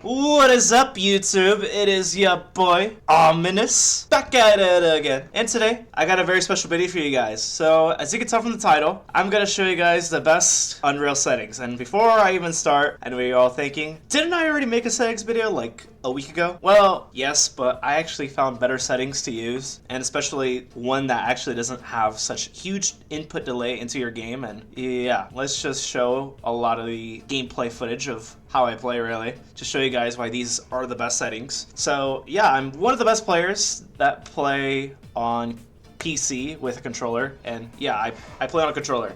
What is up, YouTube? It is your boy, Ominous, back at it again. And today, I got a very special video for you guys. So, as you can tell from the title, I'm gonna show you guys the best Unreal settings. And before I even start, I know you're all thinking, didn't I already make a settings video like a week ago? Well, yes, but I actually found better settings to use, and especially one that actually doesn't have such huge input delay into your game. And yeah, let's just show a lot of the gameplay footage of how I play, really, to show you guys why these are the best settings. So yeah, I'm one of the best players that play on PC with a controller, and yeah, I play on a controller.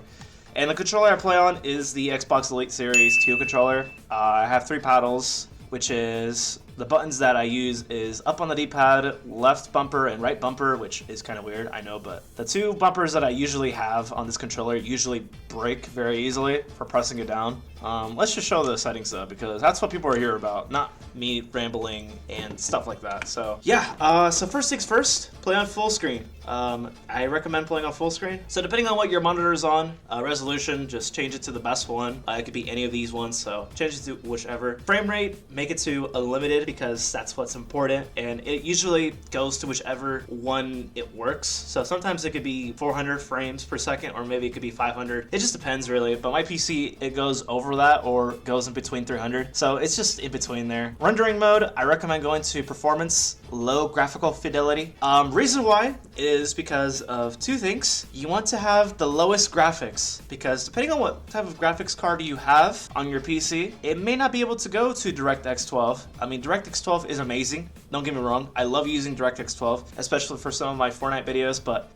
And the controller I play on is the Xbox Elite Series 2 controller. I have 3 paddles, which is the buttons that I use is up on the D-pad, left bumper, and right bumper, which is kind of weird, I know, but the 2 bumpers that I usually have on this controller usually break very easily for pressing it down. Let's just show the settings though, because that's what people are here about, not me rambling and stuff like that. So yeah, so first things first, play on full screen. I recommend playing on full screen. So depending on what your monitor is on, resolution, just change it to the best one. It could be any of these ones, so change it to whichever. Frame rate, make it to unlimited because that's what's important, and it usually goes to whichever one it works. So sometimes it could be 400 frames per second, or maybe it could be 500. It just depends really, but my PC, it goes over that or goes in between 300. So it's just in between there. Rendering mode, I recommend going to performance, low graphical fidelity. Reason why is because of 2 things. You want to have the lowest graphics, because depending on what type of graphics card you have on your PC, it may not be able to go to DirectX 12. I mean, DirectX 12 is amazing, don't get me wrong. I love using DirectX 12, especially for some of my Fortnite videos, but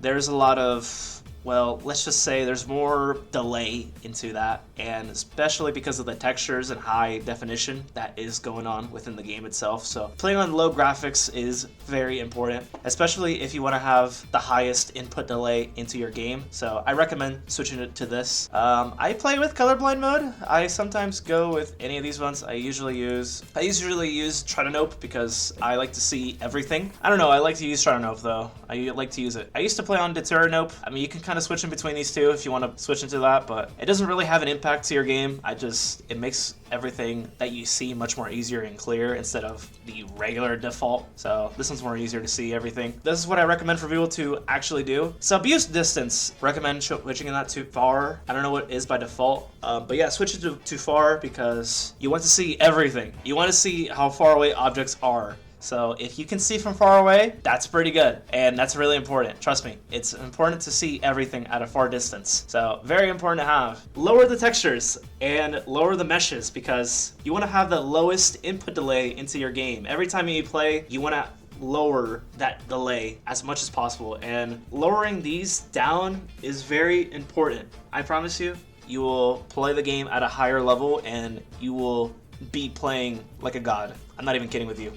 there's a lot of, well, let's just say there's more delay into that, and especially because of the textures and high definition that is going on within the game itself. So playing on low graphics is very important, especially if you want to have the highest input delay into your game. So I recommend switching it to this. I play with colorblind mode. I sometimes go with any of these ones. I usually use Tritanope because I like to see everything. I don't know, I like to use Tritanope though. I like to use it. I used to play on Deuteranope. I mean, you can kind of switch in between these two if you want to switch into that, but it doesn't really have an impact to your game. It makes everything that you see much more easier and clear instead of the regular default. So this one's more easier to see everything. This is what I recommend for people to actually do. Sub-use distance, recommend switching that to far. I don't know what it is by default, but yeah, switch it to far because you want to see everything. You want to see how far away objects are. So if you can see from far away, that's pretty good, and that's really important. Trust me, it's important to see everything at a far distance. So very important to have. Lower the textures and lower the meshes because you want to have the lowest input delay into your game. Every time you play, you want to lower that delay as much as possible, and lowering these down is very important. I promise you, you will play the game at a higher level and you will be playing like a god. I'm not even kidding with you.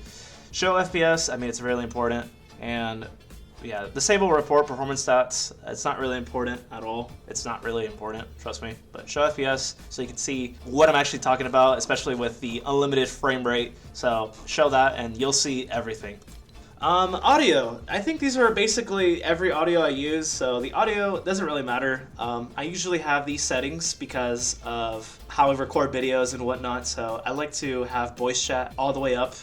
Show FPS, I mean, it's really important. And yeah, disable report performance stats. It's not really important at all. It's not really important, trust me. But show FPS so you can see what I'm actually talking about, especially with the unlimited frame rate. So show that and you'll see everything. Audio. I think these are basically every audio I use, so the audio doesn't really matter. I usually have these settings because of how I record videos and whatnot, so I like to have voice chat all the way up.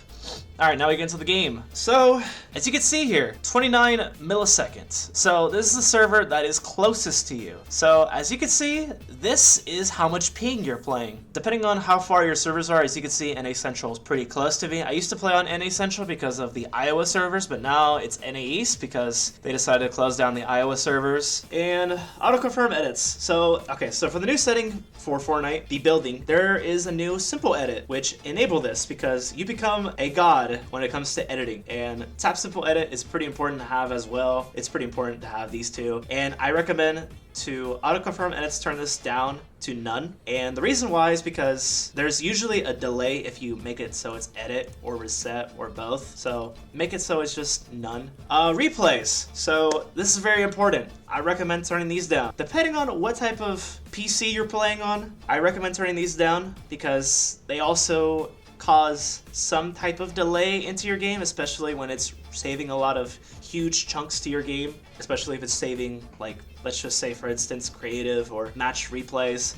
Alright, now we get into the game. So, as you can see here, 29 milliseconds. So, this is the server that is closest to you. So, as you can see, this is how much ping you're playing. Depending on how far your servers are, as you can see, NA Central is pretty close to me. I used to play on NA Central because of the Iowa servers, but now it's NA East because they decided to close down the Iowa servers. And auto-confirm edits. So, okay, so for the new setting for Fortnite, the building, there is a new simple edit, which enable this because you become a god when it comes to editing, and tap simple edit is pretty important to have as well. It's pretty important to have these two, and I recommend to auto-confirm edits turn this down to none. And the reason why is because there's usually a delay if you make it so it's edit or reset or both. So make it so it's just none. Replays. So this is very important. I recommend turning these down. Depending on what type of PC you're playing on, I recommend turning these down because they also cause some type of delay into your game, especially when it's saving a lot of huge chunks to your game, especially if it's saving, like, let's just say, for instance, creative or match replays.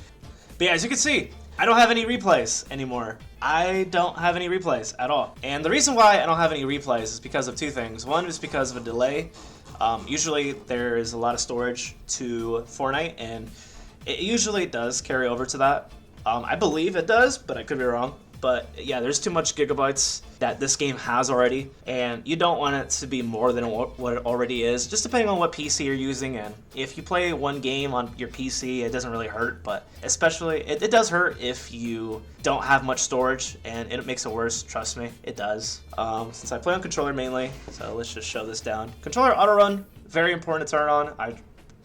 But yeah, as you can see, I don't have any replays anymore. I don't have any replays at all. And the reason why I don't have any replays is because of two things. One is because of a delay. Usually there is a lot of storage to Fortnite, and it usually does carry over to that. I believe it does, but I could be wrong. But yeah, there's too much gigabytes that this game has already, and you don't want it to be more than what it already is, just depending on what PC you're using. And if you play one game on your PC, it doesn't really hurt, but especially, it does hurt if you don't have much storage, and it makes it worse, trust me, it does. Since I play on controller mainly, so let's just show this down. Controller auto run, very important to turn on. I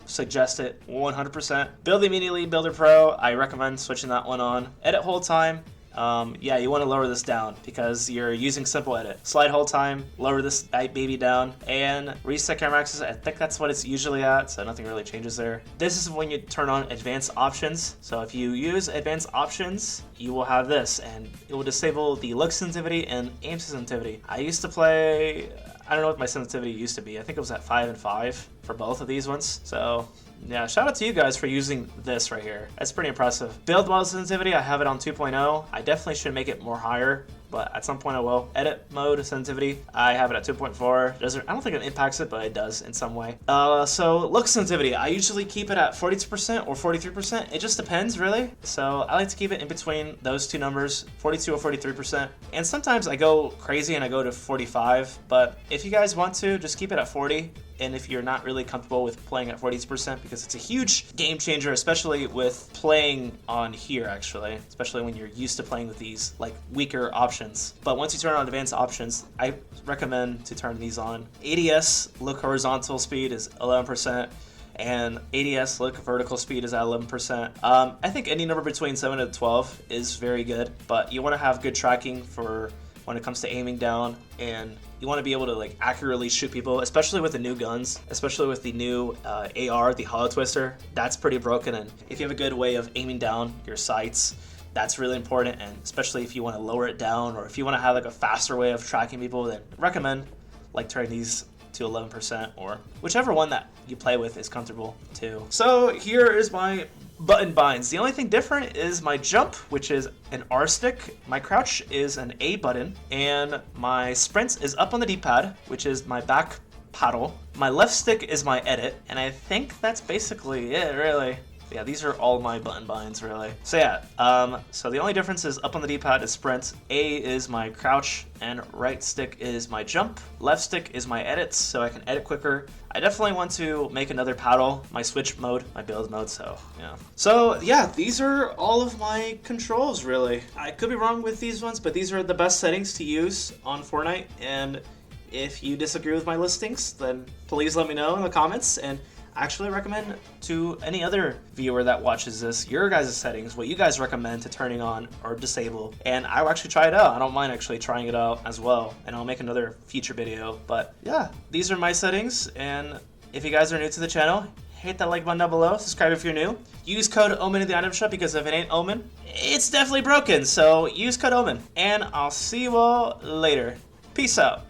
suggest it 100%. Build immediately, Builder Pro, I recommend switching that one on. Edit hold time. Yeah, you want to lower this down because you're using simple edit. Slide hold time, lower this baby down, and reset camera access. I think that's what it's usually at, so nothing really changes there. This is when you turn on advanced options. So if you use advanced options, you will have this, and it will disable the look sensitivity and aim sensitivity. I used to play, I don't know what my sensitivity used to be. I think it was at 5 and 5 for both of these ones. So yeah, shout out to you guys for using this right here. That's pretty impressive. Build mode sensitivity, I have it on 2.0. I definitely should make it more higher, but at some point I will. Edit mode sensitivity, I have it at 2.4. I don't think it impacts it, but it does in some way. So look sensitivity, I usually keep it at 42% or 43%. It just depends, really. So I like to keep it in between those two numbers, 42 or 43%. And sometimes I go crazy and I go to 45, but if you guys want to, just keep it at 40. And if you're not really comfortable with playing at 40%, because it's a huge game changer, especially with playing on here, actually, especially when you're used to playing with these like weaker options. But once you turn on advanced options, I recommend to turn these on. ADS look horizontal speed is 11%. And ADS look vertical speed is at 11%. I think any number between 7 and 12 is very good, but you want to have good tracking for when it comes to aiming down, and you want to be able to like accurately shoot people, especially with the new guns, especially with the new AR, the Hollow Twister. That's pretty broken, and if you have a good way of aiming down your sights, that's really important. And especially if you want to lower it down, or if you want to have like a faster way of tracking people, then recommend like turning these to 11%, or whichever one that you play with is comfortable too. So here is my button binds. The only thing different is my jump, which is an R stick. My crouch is an A button, and my sprint is up on the D-pad, which is my back paddle. My left stick is my edit, and I think that's basically it, really. Yeah, these are all my button binds, really. So yeah, so the only difference is up on the D-pad is sprint, A is my crouch, and right stick is my jump. Left stick is my edits, so I can edit quicker. I definitely want to make another paddle, my switch mode, my build mode, so yeah. So yeah, these are all of my controls, really. I could be wrong with these ones, but these are the best settings to use on Fortnite, and if you disagree with my listings, then please let me know in the comments, and actually recommend to any other viewer that watches this your guys' settings, what you guys recommend to turning on or disable, and I'll actually try it out. I don't mind actually trying it out as well, and I'll make another future video. But yeah, these are my settings, and if you guys are new to the channel, hit that like button down below, subscribe if you're new, use code OMEN in the item shop, because if it ain't OMEN, it's definitely broken, so use code OMEN, and I'll see you all later. Peace out.